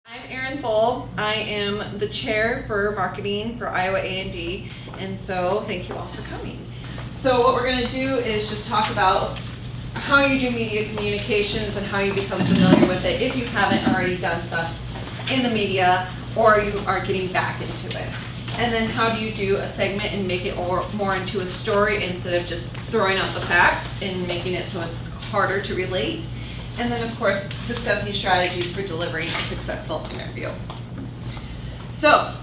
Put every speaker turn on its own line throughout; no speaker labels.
I'm Erin Thole. I am the chair for marketing for Iowa IAND, and so thank you all for coming. So what we're going to do is just talk about how you do media communications and how you become familiar with it if you haven't already done stuff in the media or you are getting back into it. And then how do you do a segment and make it more into a story instead of just throwing out the facts and making it so it's harder to relate. And then, of course, discussing strategies for delivering a successful interview. So,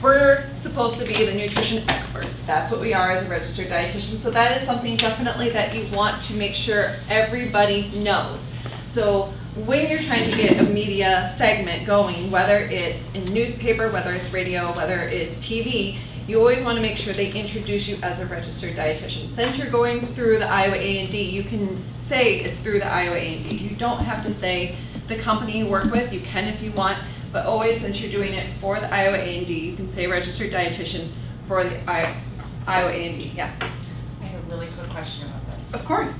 we're supposed to be the nutrition experts. That's what we are as a registered dietitian. So that is something definitely that you want to make sure everybody knows. So when you're trying to get a media segment going, whether it's in newspaper, whether it's radio, whether it's TV, you always want to make sure they introduce you as a registered dietitian. Since you're going through the Iowa IAND, you can say it's through the Iowa IAND. You don't have to say the company you work with. You can if you want, but always, since you're doing it for the Iowa IAND, you can say registered dietitian for the Iowa IAND. Yeah.
I have a really quick question about this.
Of course.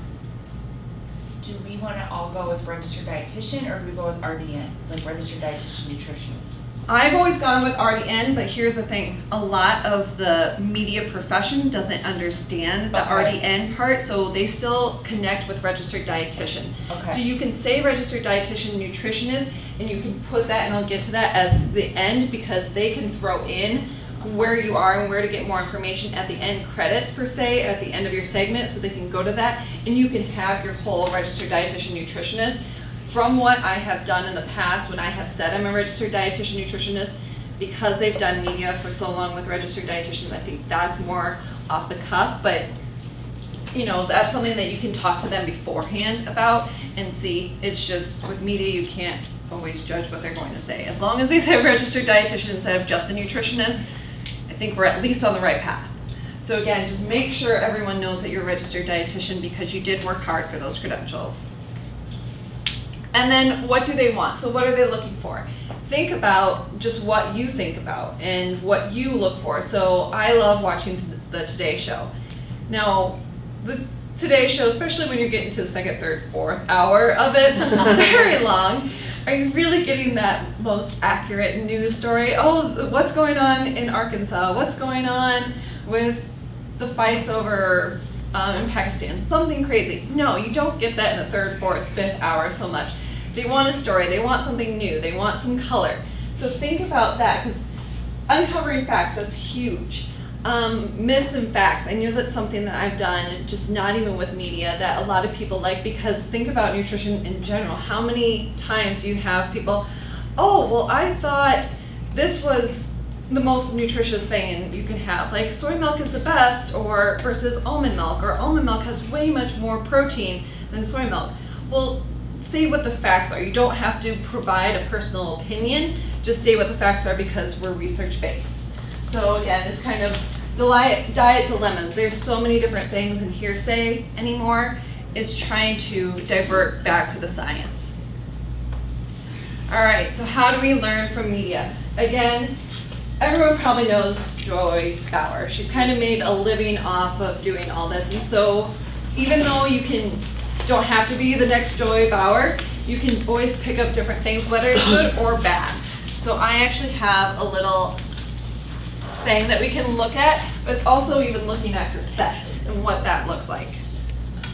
Do we want to all go with registered dietitian, or do we go with RDN, like registered dietitian nutritionist?
I've always gone with RDN, but here's the thing. A lot of the media profession doesn't understand the RDN part, so they still connect with registered dietitian.
Okay.
So you can say registered dietitian nutritionist, and you can put that, and I'll get to that as the end, because they can throw in where you are and where to get more information at the end credits, per se, at the end of your segment, so they can go to that, and you can have your whole registered dietitian nutritionist. From what I have done in the past, when I have said I'm a registered dietitian nutritionist, because they've done media for so long with registered dietitians, I think that's more off the cuff, but you know, that's something that you can talk to them beforehand about and see. It's just with media, you can't always judge what they're going to say. As long as they say registered dietitian instead of just a nutritionist, I think we're at least on the right path. So again, just make sure everyone knows that you're a registered dietitian because you did work hard for those credentials. And then what do they want? So what are they looking for? Think about just what you think about and what you look for. So I love watching the Today Show. Now, the Today Show, especially when you're getting to the second, third, fourth hour of it, since it's very long, are you really getting that most accurate news story? Oh, what's going on in Arkansas? What's going on with the fights over in Pakistan? Something crazy. No, you don't get that in the third, fourth, fifth hour so much. They want a story. They want something new. They want some color. So think about that, because uncovering facts, that's huge. Myths and facts, I know that's something that I've done, just not even with media, that a lot of people like, because think about nutrition in general. How many times do you have people, oh, well, I thought this was the most nutritious thing and you can have, like soy milk is the best, or versus almond milk, or almond milk has way much more protein than soy milk. Well, say what the facts are. You don't have to provide a personal opinion, just say what the facts are, because we're research based. So again, it's kind of diet dilemmas. There's so many different things, and hearsay anymore is trying to divert back to the science. All right, so how do we learn from media? Again, everyone probably knows Joy Bauer. She's kind of made a living off of doing all this, and so even though you don't have to be the next Joy Bauer, you can always pick up different things, whether it's good or bad. So I actually have a little thing that we can look at, but it's also even looking at her set and what that looks like.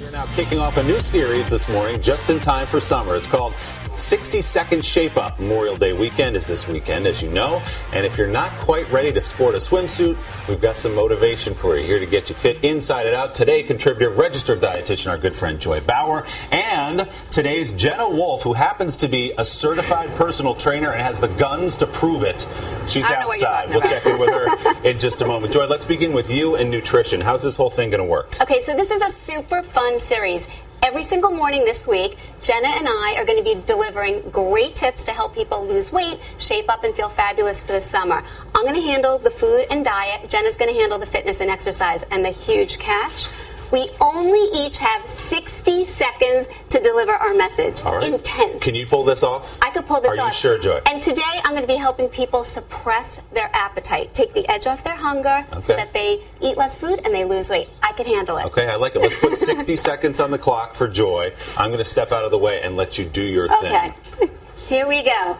We're now kicking off a new series this morning, just in time for summer. It's called 60-Second Shape Up. Memorial Day weekend is this weekend, as you know. And if you're not quite ready to sport a swimsuit, we've got some motivation for you here to get you fit inside and out. Today, contributor, registered dietitian, our good friend Joy Bauer, and today's Jenna Wolf, who happens to be a certified personal trainer and has the guns to prove it. She's outside. We'll check in with her in just a moment. Joy, let's begin with you and nutrition. How's this whole thing going to work?
Okay, so this is a super fun series. Every single morning this week, Jenna and I are going to be delivering great tips to help people lose weight, shape up, and feel fabulous for the summer. I'm going to handle the food and diet. Jenna's going to handle the fitness and exercise. And the huge catch, we only each have 60 seconds to deliver our message.
All right.
Intense.
Can you pull this off?
I could pull this off.
Are you sure, Joy?
And today I'm going to be helping people suppress their appetite, take the edge off their hunger so that they eat less food and they lose weight. I can handle it.
Okay, I like it. Let's put 60 seconds on the clock for Joy. I'm going to step out of the way and let you do your thing.
Okay. Here we go.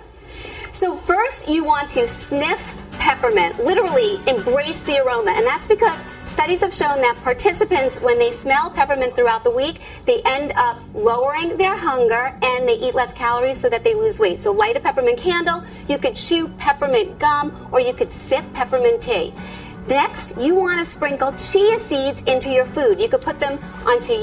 So first you want to sniff peppermint, literally embrace the aroma. And that's because studies have shown that participants, when they smell peppermint throughout the week, they end up lowering their hunger and they eat less calories so that they lose weight. So light a peppermint candle, you could chew peppermint gum, or you could sip peppermint tea. Next, you want to sprinkle chia seeds into your food. You could put them onto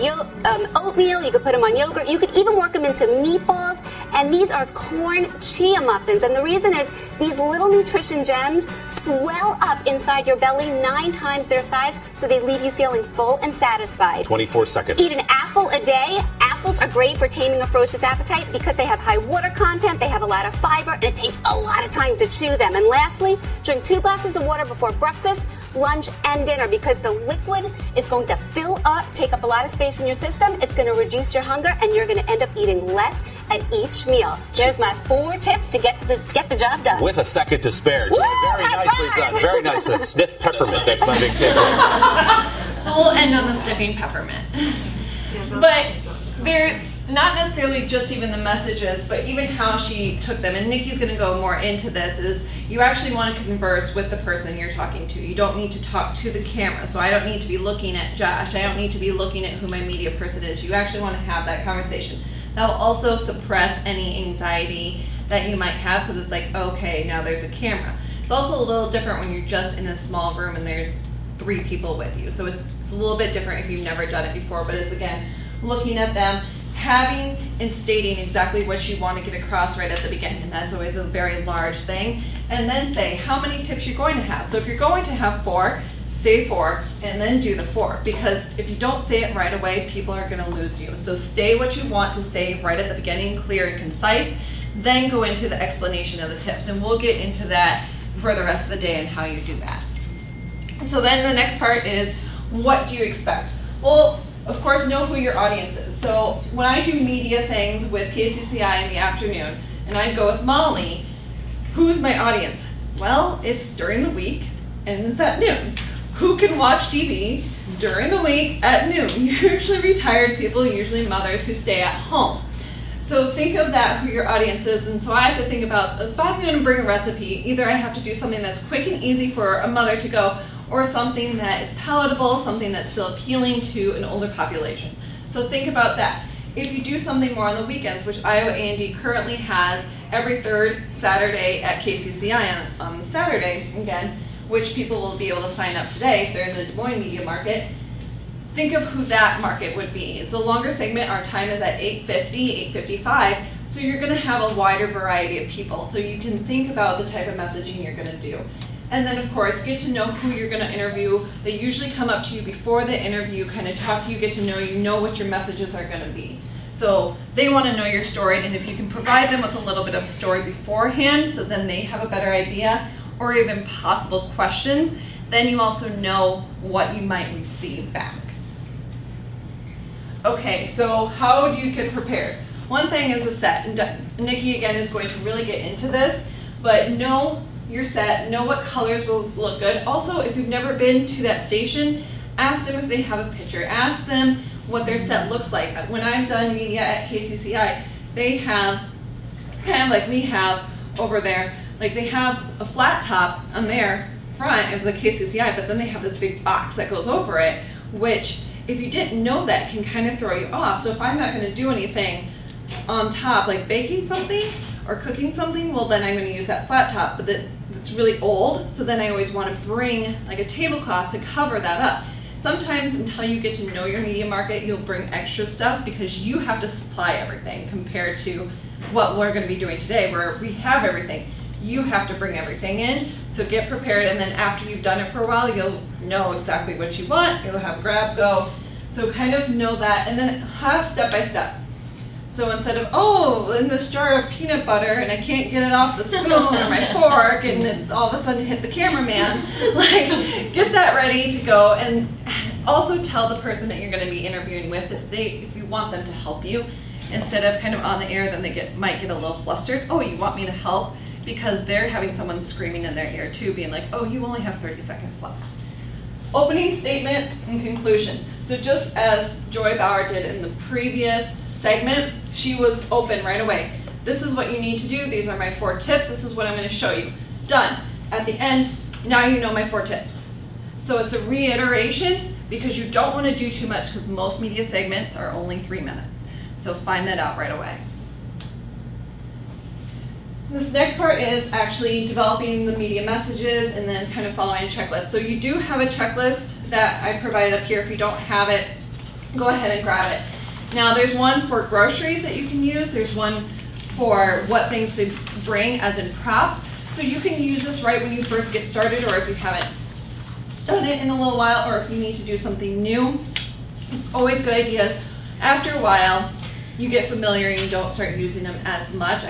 oatmeal, you could put them on yogurt, you could even work them into meatballs, and these are corn chia muffins. And the reason is these little nutrition gems swell up inside your belly 9 times their size, so they leave you feeling full and satisfied.
24 seconds.
Eat an apple a day. Apples are great for taming a ferocious appetite because they have high water content, they have a lot of fiber, and it takes a lot of time to chew them. And lastly, drink 2 glasses of water before breakfast, lunch, and dinner, because the liquid is going to fill up, take up a lot of space in your system. It's going to reduce your hunger, and you're going to end up eating less at each meal. There's my 4 tips to get the job done.
With a second to spare, Joy. Very
high
nicely
five.
done. Very nice. And sniff peppermint. That's my big takeaway.
So we'll end on the sniffing peppermint. But there's not necessarily just even the messages, but even how she took them. And Nikki's going to go more into this, is you actually want to converse with the person you're talking to. You don't need to talk to the camera. So I don't need to be looking at Josh. I don't need to be looking at who my media person is. You actually want to have that conversation. That will also suppress any anxiety that you might have, because it's like, okay, now there's a camera. It's also a little different when you're just in a small room and there's 3 people with you. So it's a little bit different if you've never done it before, but it's, again, looking at them, having and stating exactly what you want to get across right at the beginning. And that's always a very large thing. And then say how many tips you're going to have. So if you're going to have 4, say 4, and then do the 4. Because if you don't say it right away, people are going to lose you. So say what you want to say right at the beginning, clear and concise, then go into the explanation of the tips. And we'll get into that for the rest of the day and how you do that. And so then the next part is, what do you expect? Well, of course, know who your audience is. So when I do media things with KCCI in the afternoon, and I go with Molly, who's my audience? Well, it's during the week, and it's at noon. Who can watch TV during the week at noon? Usually retired people, usually mothers who stay at home. So think of that, who your audience is, and so I have to think about, if I'm going to bring a recipe, either I have to do something that's quick and easy for a mother to go, or something that is palatable, something that's still appealing to an older population. So think about that. If you do something more on the weekends, which IAND currently has every 3rd Saturday at KCCI on Saturday, again, which people will be able to sign up today if they're in the Des Moines media market, think of who that market would be. It's a longer segment. Our time is at 8:50, 8:55, so you're going to have a wider variety of people. So you can think about the type of messaging you're going to do. And then, of course, get to know who you're going to interview. They usually come up to you before the interview, kind of talk to you, get to know you, know what your messages are going to be. So they want to know your story, and if you can provide them with a little bit of story beforehand, so then they have a better idea, or even possible questions, then you also know what you might receive back. Okay, so how do you get prepared? One thing is a set, and Nikki again is going to really get into this, but know your set, know what colors will look good. Also, if you've never been to that station, ask them if they have a picture. Ask them what their set looks like. When I've done media at KCCI, they have, kind of like we have over there, like they have a flat top on their front of the KCCI, but then they have this big box that goes over it, which if you didn't know that can kind of throw you off. So if I'm not going to do anything on top, like baking something or cooking something, well then I'm going to use that flat top, but it's really old, so then I always want to bring like a tablecloth to cover that up. Sometimes until you get to know your media market, you'll bring extra stuff because you have to supply everything compared to what we're going to be doing today where we have everything. You have to bring everything in, so get prepared, and then after you've done it for a while, you'll know exactly what you want. You'll have grab, go. So kind of know that, and then have step by step. So instead of, oh, in this jar of peanut butter and I can't get it off the spoon or my fork, and it's all of a sudden hit the cameraman, like get that ready to go, and also tell the person that you're going to be interviewing with if you want them to help you, instead of kind of on the air, then they might get a little flustered. Oh, you want me to help? Because they're having someone screaming in their ear too, being like, oh, you only have 30 seconds left. Opening statement and conclusion. So just as Joy Bauer did in the previous segment, she was open right away. This is what you need to do. These are my 4 tips. This is what I'm going to show you. Done. At the end, now you know my 4 tips. So it's a reiteration because you don't want to do too much because most media segments are only 3 minutes. So find that out right away. This next part is actually developing the media messages and then kind of following a checklist. So you do have a checklist that I provided up here. If you don't have it, go ahead and grab it. Now there's one for groceries that you can use. There's one for what things to bring as in props. So you can use this right when you first get started, or if you haven't done it in a little while, or if you need to do something new. Always good ideas. After a while, you get familiar and you don't start using them as much.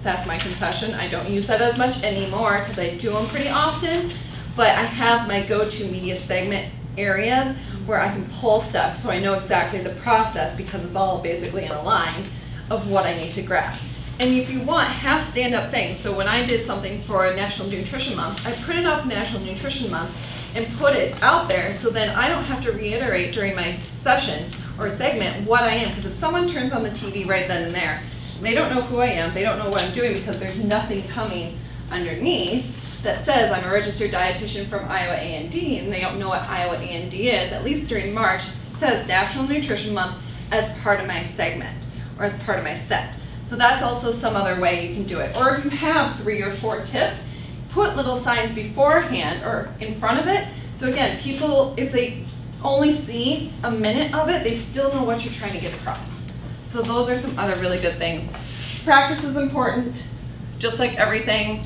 That's my confession. I don't use that as much anymore because I do them pretty often, but I have my go-to media segment areas where I can pull stuff so I know exactly the process because it's all basically in a line of what I need to grab. And if you want, have stand-up things. So when I did something for National Nutrition Month, I printed off National Nutrition Month and put it out there so then I don't have to reiterate during my session or segment what I am. Because if someone turns on the TV right then and there, they don't know who I am, they don't know what I'm doing because there's nothing coming underneath that says I'm a registered dietitian from Iowa IAND, and they don't know what Iowa IAND is. At least during March, it says National Nutrition Month as part of my segment or as part of my set. So that's also some other way you can do it. Or if you have 3 or 4 tips, put little signs beforehand or in front of it. So again, people, if they only see a minute of it, they still know what you're trying to get across. So those are some other really good things. Practice is important, just like everything,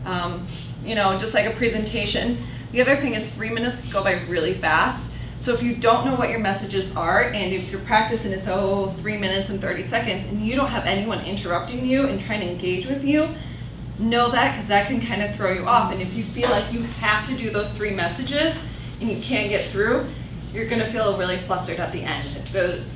just like a presentation. The other thing is 3 minutes can go by really fast. So if you don't know what your messages are, and if you're practicing it's 3 minutes and 30 seconds, and you don't have anyone interrupting you and trying to engage with you, know that because that can kind of throw you off. And if you feel like you have to do those 3 messages and you can't get through, you're going to feel really flustered at the end.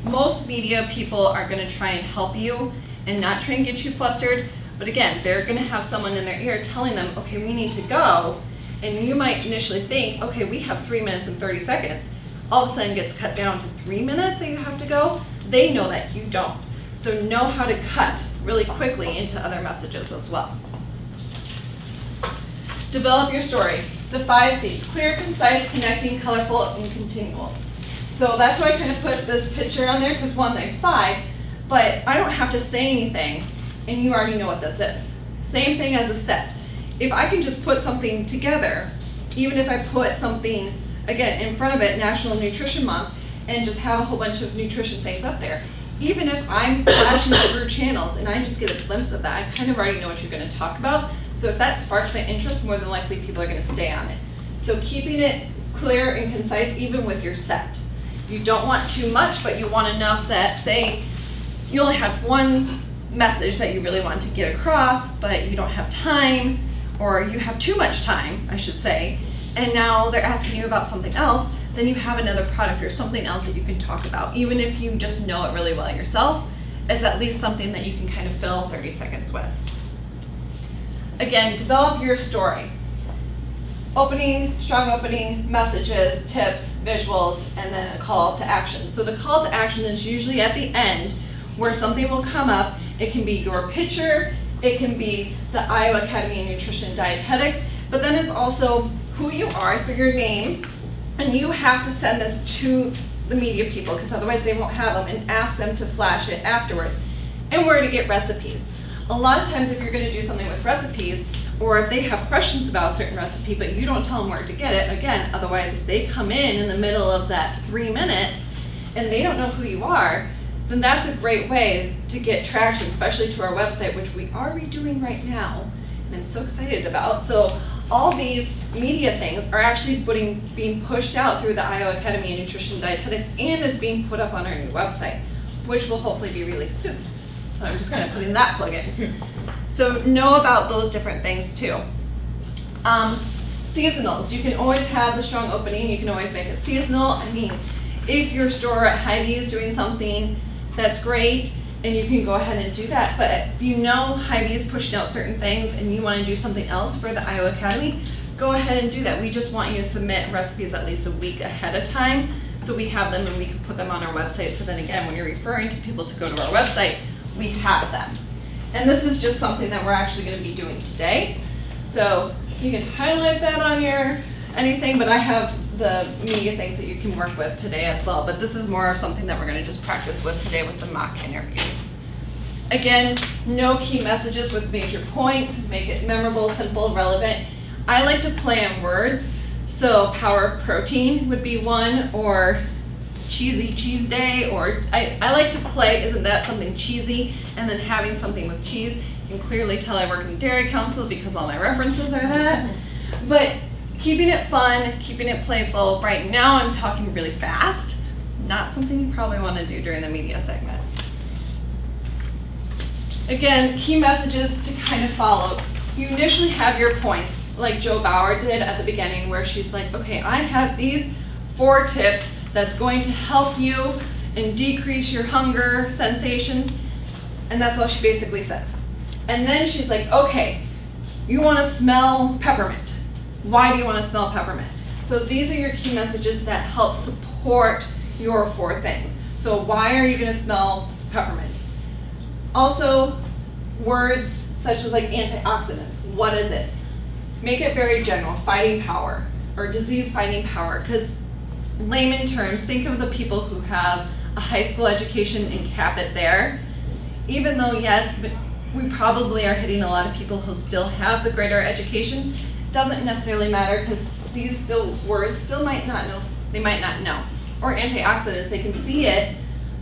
Most media people are going to try and help you and not try and get you flustered. But again, they're going to have someone in their ear telling them, okay, we need to go. And you might initially think, okay, we have 3 minutes and 30 seconds. All of a sudden gets cut down to 3 minutes that you have to go. They know that you don't. So know how to cut really quickly into other messages as well. Develop your story. The 5 C's: clear, concise, connecting, colorful, and continual. So that's why I kind of put this picture on there because one, there's 5, but I don't have to say anything and you already know what this is. Same thing as a set. If I can just put something together, even if I put something, again, in front of it, National Nutrition Month, and just have a whole bunch of nutrition things up there, even if I'm flashing through channels and I just get a glimpse of that, I kind of already know what you're going to talk about. So if that sparks my interest, more than likely people are going to stay on it. So keeping it clear and concise even with your set. You don't want too much, but you want enough that, say, you only have one message that you really want to get across, but you don't have time, or you have too much time, I should say, and now they're asking you about something else, then you have another product or something else that you can talk about. Even if you just know it really well yourself, it's at least something that you can kind of fill 30 seconds with. Again, develop your story. Strong opening, messages, tips, visuals, and then a call to action. So the call to action is usually at the end where something will come up. It can be your picture, it can be the Iowa Academy of Nutrition and Dietetics, but then it's also who you are, so your name, and you have to send this to the media people because otherwise they won't have them, and ask them to flash it afterwards, and where to get recipes. A lot of times if you're going to do something with recipes, or if they have questions about a certain recipe but you don't tell them where to get it, again, otherwise if they come in the middle of that 3 minutes and they don't know who you are, then that's a great way to get traction, especially to our website, which we are redoing right now, and I'm so excited about. So all these media things are actually being pushed out through the Iowa Academy of Nutrition and Dietetics, and is being put up on our new website, which will hopefully be released soon. So I'm just going to put in that plug-in. So know about those different things too. Seasonals. You can always have the strong opening. You can always make it seasonal. I mean, if your store at Hy-Vee is doing something, that's great, and you can go ahead and do that. But if you know Hy-Vee is pushing out certain things and you want to do something else for the Iowa Academy, go ahead and do that. We just want you to submit recipes at least a week ahead of time so we have them and we can put them on our website. So then again, when you're referring to people to go to our website, we have them. And this is just something that we're actually going to be doing today. So you can highlight that on your anything, but I have the media things that you can work with today as well. But this is more of something that we're going to just practice with today with the mock interviews. Again, no key messages with major points. Make it memorable, simple, relevant. I like to play on words. So power of protein would be one, or cheesy cheese day, or I like to play, isn't that something cheesy? And then having something with cheese. You can clearly tell I work in Dairy Council because all my references are that. But keeping it fun, keeping it playful. Right now I'm talking really fast. Not something you probably want to do during the media segment. Again, key messages to kind of follow. You initially have your points, like Joe Bauer did at the beginning, where she's like, okay, I have these 4 tips that's going to help you and decrease your hunger sensations. And that's all she basically says. And then she's like, okay, you want to smell peppermint. Why do you want to smell peppermint? So these are your key messages that help support your 4 things. So why are you going to smell peppermint? Also, words such as like antioxidants. What is it? Make it very general. Fighting power or disease fighting power. Because layman terms, think of the people who have a high school education and cap it there. Even though, yes, we probably are hitting a lot of people who still have the greater education, doesn't necessarily matter because these words still might not know, they might not know. Or antioxidants, they can see it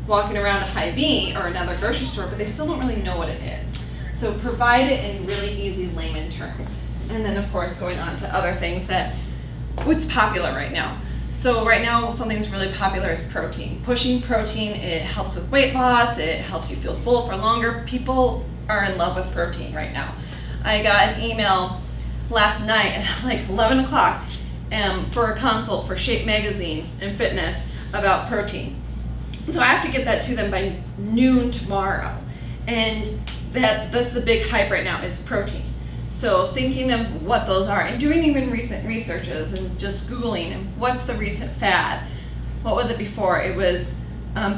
walking around a Hy-Vee or another grocery store, but they still don't really know what it is. So provide it in really easy layman terms. And then of course going on to other things that, what's popular right now. So right now something that's really popular is protein. Pushing protein, it helps with weight loss, it helps you feel full for longer. People are in love with protein right now. I got an email last night at like 11 o'clock for a consult for Shape Magazine and Fitness about protein. So I have to get that to them by noon tomorrow. And that's the big hype right now is protein. So thinking of what those are and doing even recent researches and just Googling and what's the recent fad. What was it before? It was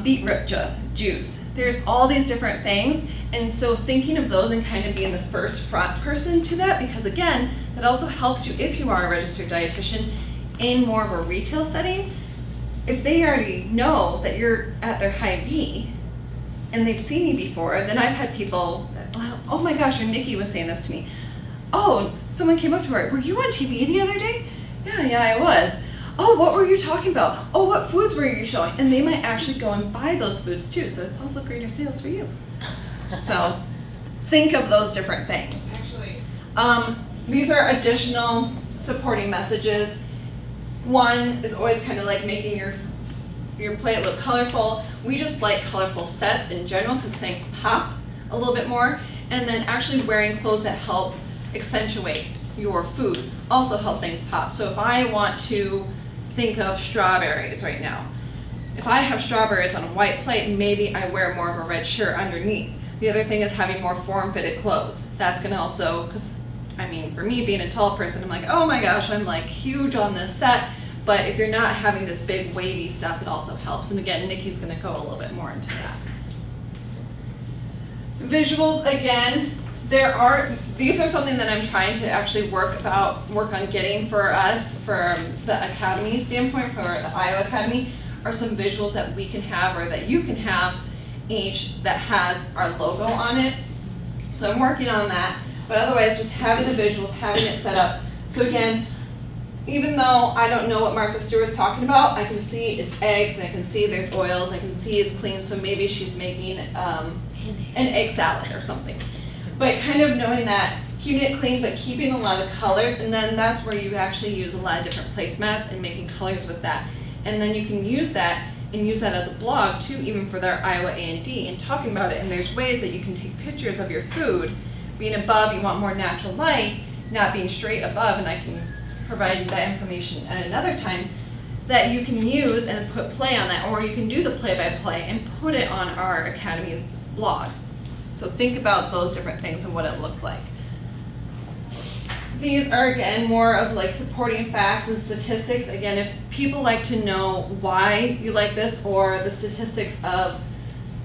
beetroot juice. There's all these different things. And so thinking of those and kind of being the first front person to that, because again, that also helps you if you are a registered dietitian in more of a retail setting. If they already know that you're at their Hy-Vee and they've seen you before, then I've had people, oh my gosh, or Nikki was saying this to me. Oh, someone came up to her, were you on TV the other day? Yeah, I was. Oh, what were you talking about? Oh, what foods were you showing? And they might actually go and buy those foods too, so it's also greater sales for you. So think of those different things.
Actually,
these are additional supporting messages. One is always kind of like making your plate look colorful. We just like colorful sets in general because things pop a little bit more. And then actually wearing clothes that help accentuate your food also help things pop. So if I want to think of strawberries right now, if I have strawberries on a white plate, maybe I wear more of a red shirt underneath. The other thing is having more form-fitted clothes. That's going to also, because I mean, for me being a tall person, I'm like, oh my gosh, I'm like huge on this set. But if you're not having this big wavy stuff, it also helps. And again, Nikki's going to go a little bit more into that. Visuals, again, these are something that I'm trying to actually work on getting for us, for the Academy standpoint, for the Iowa Academy, are some visuals that we can have or that you can have each that has our logo on it. So I'm working on that, but otherwise just having the visuals, having it set up. So again, even though I don't know what Martha Stewart's talking about, I can see it's eggs, I can see there's oils, I can see it's clean, so maybe she's making an egg salad or something. But kind of knowing that, keeping it clean, but keeping a lot of colors, and then that's where you actually use a lot of different placemats and making colors with that. And then you can use that and use that as a blog too, even for their Iowa IAND, and talking about it. And there's ways that you can take pictures of your food. Being above, you want more natural light, not being straight above, and I can provide you that information at another time, that you can use and put play on that, or you can do the play-by-play and put it on our Academy's blog. So think about those different things and what it looks like. These are, again, more of like supporting facts and statistics. Again, if people like to know why you like this or the statistics of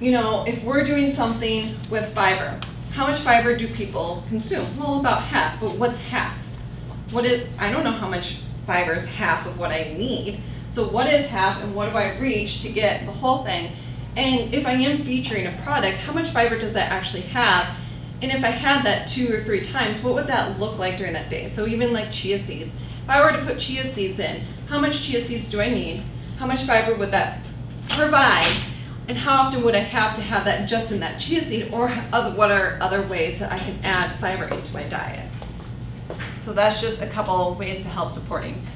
you know, if we're doing something with fiber, how much fiber do people consume? Well, about half, but what's half? I don't know how much fiber is half of what I need. So what is half and what do I reach to get the whole thing? And if I am featuring a product, how much fiber does that actually have? And if I had that 2 or 3 times, what would that look like during that day? So even like chia seeds. If I were to put chia seeds in, how much chia seeds do I need? How much fiber would that provide? And how often would I have to have that just in that chia seed, or what are other ways that I can add fiber into my diet? So that's just a couple ways to help supporting.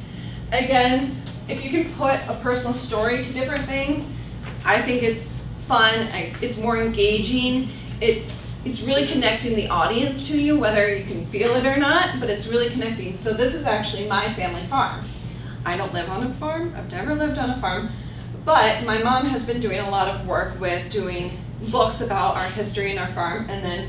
Again, if you can put a personal story to different things, I think it's fun, it's more engaging, it's really connecting the audience to you, whether you can feel it or not, but it's really connecting. So this is actually my family farm. I don't live on a farm, I've never lived on a farm, but my mom has been doing a lot of work with doing books about our history and our farm, and then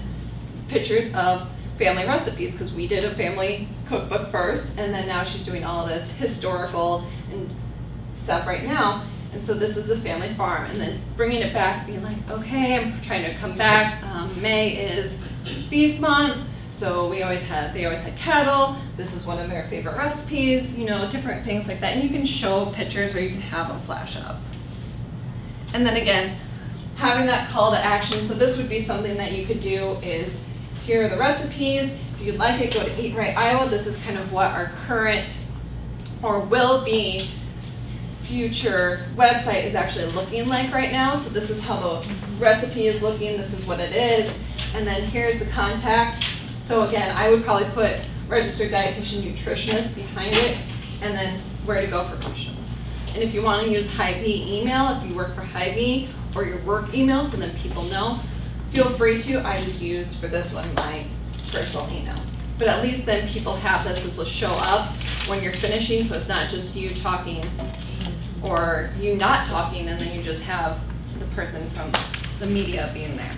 pictures of family recipes, because we did a family cookbook first, and then now she's doing all of this historical and stuff right now. And so this is the family farm, and then bringing it back, being like, okay, I'm trying to come back. May is beef month, so they always had cattle. This is one of their favorite recipes, you know, different things like that. And you can show pictures, or you can have them flash up. And then again, having that call to action. So this would be something that you could do is, here are the recipes. If you'd like it, go to Eat Right Iowa. This is kind of what our current, or will be, future website is actually looking like right now. So this is how the recipe is looking, this is what it is, and then here's the contact. So again, I would probably put registered dietitian nutritionist behind it, and then where to go for questions. And if you want to use Hy-Vee email, if you work for Hy-Vee, or your work email, so then people know, feel free to. I just used for this one my personal email. But at least then people have this will show up when you're finishing, so it's not just you talking or you not talking, and then you just have the person from the media being there.